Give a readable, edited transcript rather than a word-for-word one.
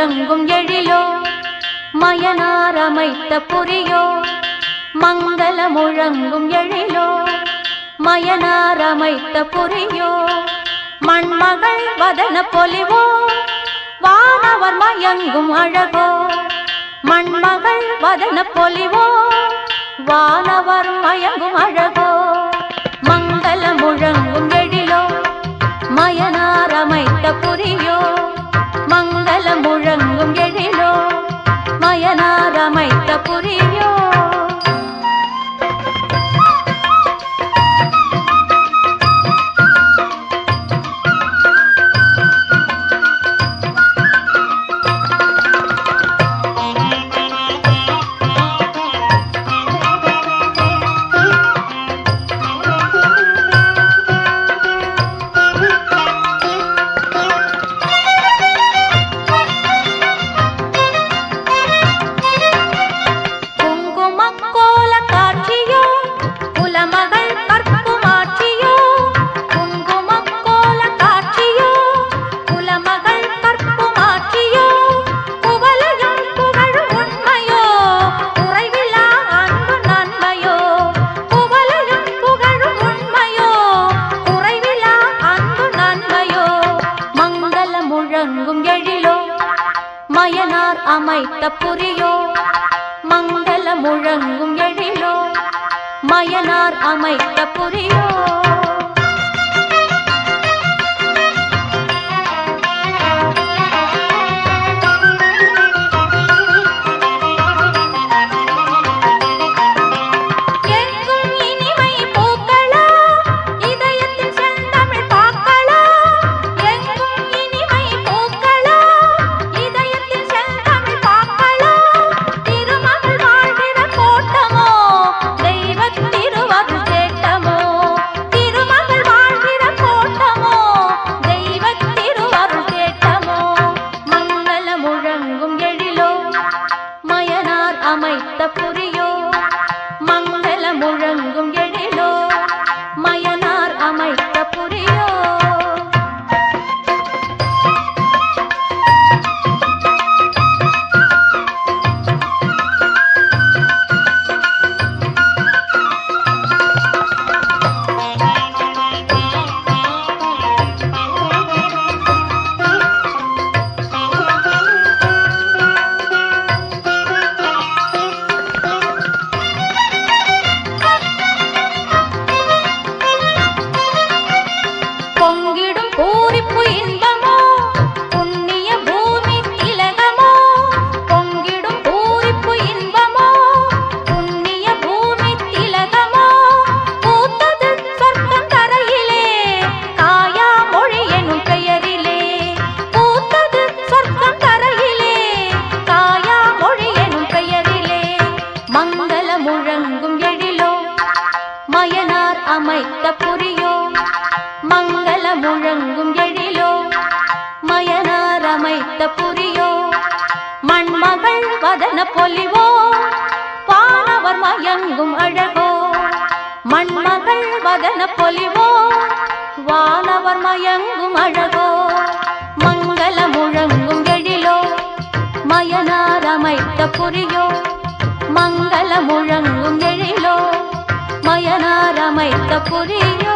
முழங்கும் எழிலோ மயனார் அமைத்த புரியோ மங்கள முழங்கும் எழிலோ மயனார் அமைத்த புரியோ மண்மகள் வதன பொலிவோ வானவர் மயங்கும் அழகோ மண்மகள் வதன பொலிவோ வானவர் மயங்கும் அழகோ மங்கள முழங்கும் எழிலோ மயனார் அமைத்த புரியோ மங்கள முழங்கும் எழிலோ மயனார் அமைத்த புரியோ மயனார் அமைத்த புரியோ மங்கள முழங்கும் எழிலோ மயனார் அமைத்த புரியோ அமைத்த புரியோ மங்கள முழங்கும் எழிலோ மயனார் அமைத்த புரியோ பொங்கிடும் பூரிப்பு இன்பமோ புண்ணிய பூமி திலகமோ பொங்கிடும் பூரிப்பு இன்பமோ புண்ணிய பூமி திலகமோ பூத்தது சொர்க்கம் தரையிலே காயா மொழி எனும் பெயரிலே பூத்தது சொர்க்கம் தரையிலே காயா மொழி எனும் பெயரிலே மங்கள முழங்கும் எழிலோ மயனார் அமைத்த புரியோ மங்கள முழங்கும் எழிலோ மயனார் அமைத்த புரியோ மண்மகள் வதன பொலிவோ வானவர் மயங்கும் அழகோ மண்மகள் வதன பொலிவோ வானவர் மயங்கும் அழகோ மங்கள முழங்கும் எழிலோ மயனார் அமைத்த புரியோ மங்கள முழங்கும் எழிலோ மயனார் அமைத்த புரியோ